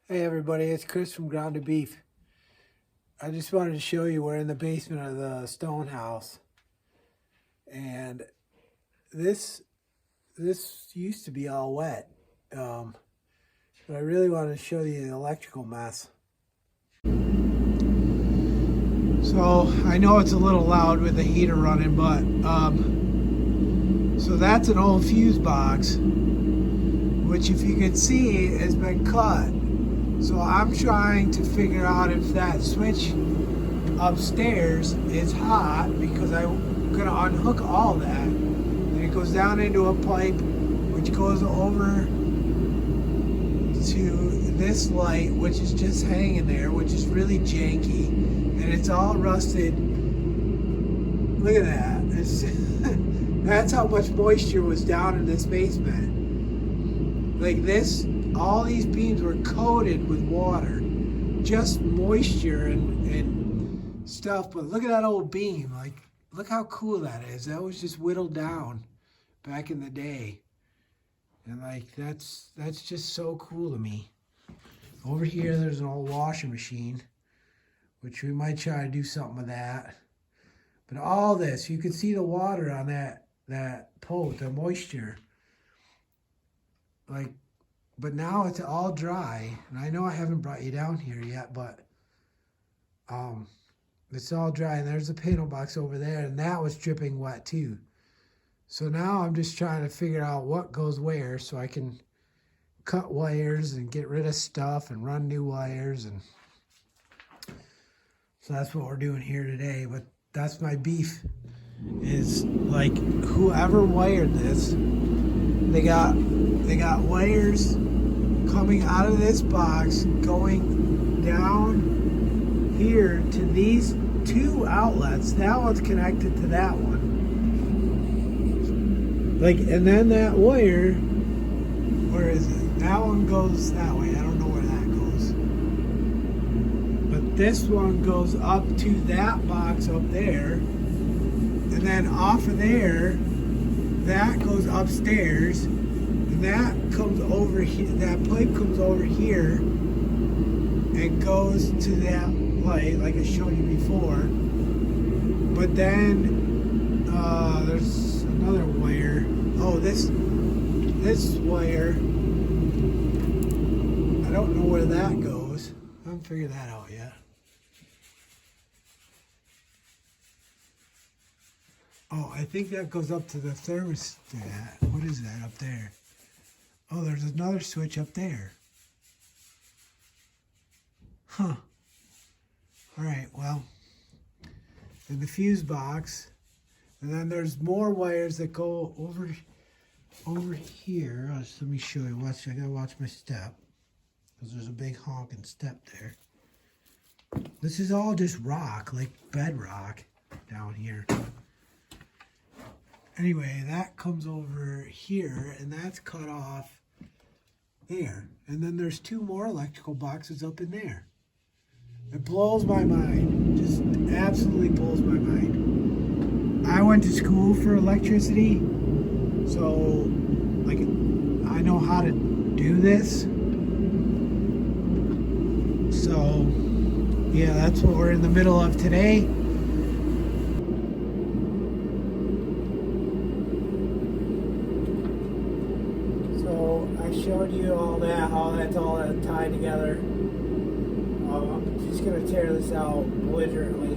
Hey everybody, it's Chris from Grounded Beef. I just wanted to show you we're in the basement of the stone house. And this used to be all wet. But I really wanted to show you the electrical mess. So I know it's a little loud with the heater running, but so that's an old fuse box, which if you can see has been cut. So I'm trying to figure out if that switch upstairs is hot because I'm gonna unhook all that, and it goes down into a pipe which goes over to this light, which is just hanging there, which is really janky, and it's all rusted. Look at that. That's how much moisture was down in this basement. Like this, all these beams were coated with water, just moisture and stuff. But look at that old beam. Like, look how cool that is. That was just whittled down back in the day. And like, that's just so cool to me. Over here, there's an old washing machine, which we might try to do something with that. But all this, you can see the water on that post, the moisture. Like, but now it's all dry, and I know I haven't brought you down here yet, but it's all dry, and there's a panel box over there, and that was dripping wet too. So now I'm just trying to figure out what goes where so I can cut wires and get rid of stuff and run new wires, and so that's what we're doing here today. But that's my beef, is like whoever wired this, they got wires coming out of this box going down here to these two outlets. That one's connected to that one. Like, and then that wire, where is it? That one goes that way. I don't know where that goes. But this one goes up to that box up there. And then off of there, that goes upstairs. That comes over here, that pipe comes over here and goes to that light like I showed you before. But then there's another wire. Oh, this wire, I don't know where that goes. I haven't figured that out yet. Oh, I think that goes up to the thermostat. What is that up there? Oh, there's another switch up there. Huh. All right, well, in the fuse box, and then there's more wires that go over here. Let me show you. Watch, I gotta watch my step, because there's a big honking step there. This is all just rock, like bedrock down here. Anyway, that comes over here, and that's cut off there. And then there's two more electrical boxes up in there. It blows my mind. Just absolutely blows my mind. I went to school for electricity, so like I know how to do this. So yeah, that's what we're in the middle of today. So I showed you all that, how that's all tied together. I'm just going to tear this out belligerently.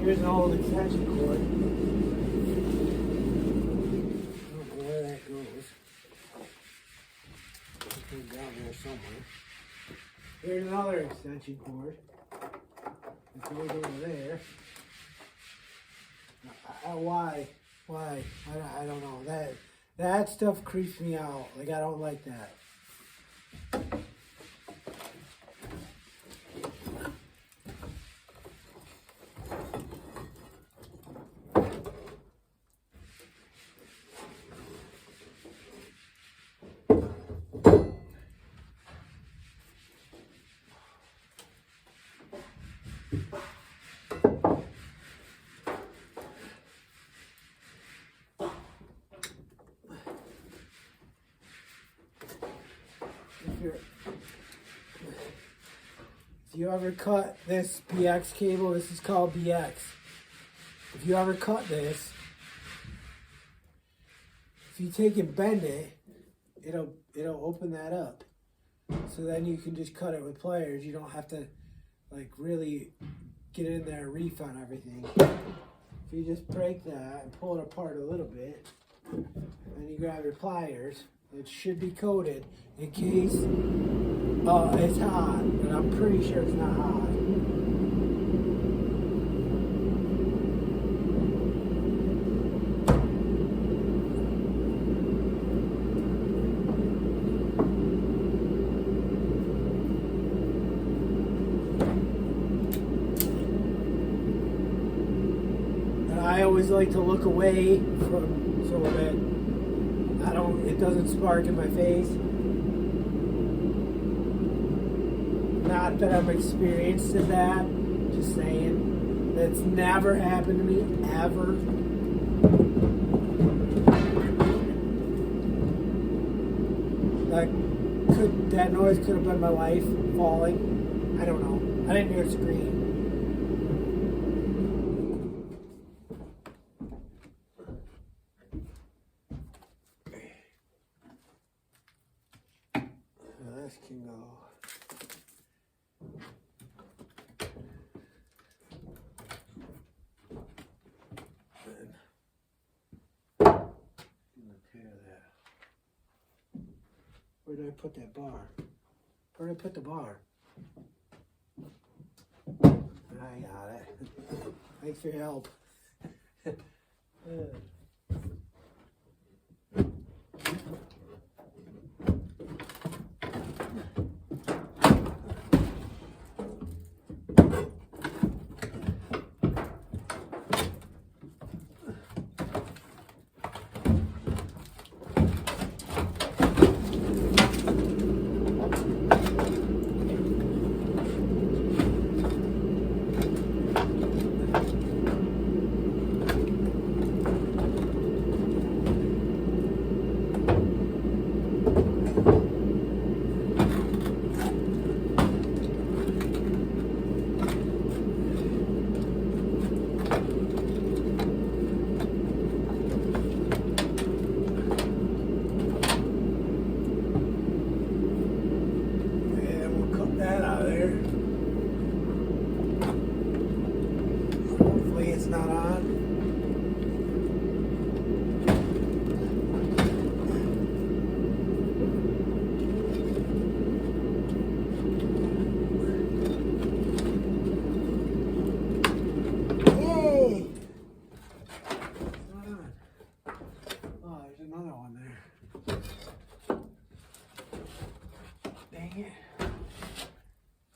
Here's an old extension cord. I don't know where that goes. It goes down there somewhere. Here's another extension cord. It goes over there. Why? I don't know. That stuff creeps me out. Like, I don't like that. you ever cut this BX cable, this is called BX. If you ever cut this, if you take and bend it, it'll open that up. So then you can just cut it with pliers. You don't have to like really get in there and reef on everything. If you just break that and pull it apart a little bit, then you grab your pliers. It should be coated in case it's hot, and I'm pretty sure it's not hot. And I always like to look away from so that it doesn't spark in my face. Not that I'm experienced in that, just saying. That's never happened to me, ever. That noise could have been my wife falling. I don't know. I didn't hear it scream. This can go. Repair that. Where did I put that bar? Where did I put the bar? I got it. Thanks for your help.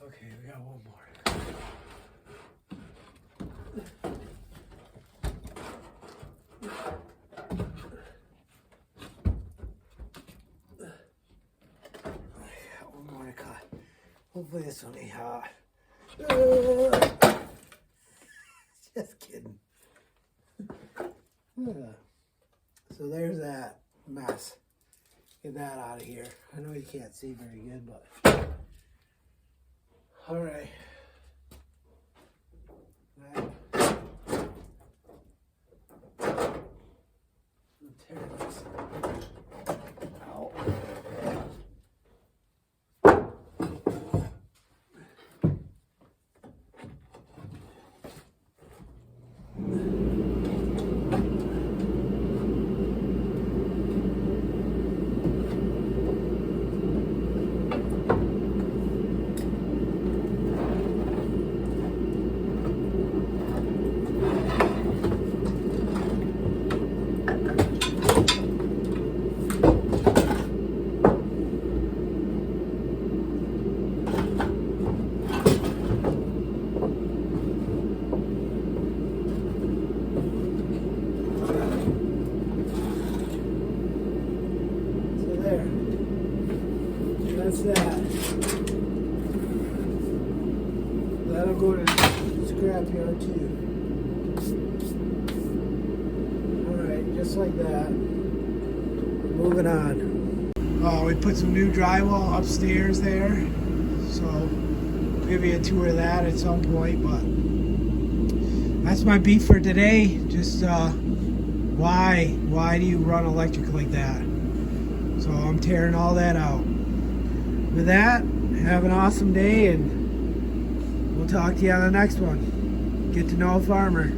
Okay, we got one more. I got one more to cut. Hopefully this one ain't hot. Just kidding. So there's that mess. Get that out of here. I know you can't see very good, but all right. Tear this out. That's that. That'll go to scrapyard too. Alright, just like that. Moving on. Oh, we put some new drywall upstairs there. So give you a tour of that at some point. But that's my beef for today. Just why do you run electric like that? So I'm tearing all that out. With that, have an awesome day, and we'll talk to you on the next one. Get to know a farmer.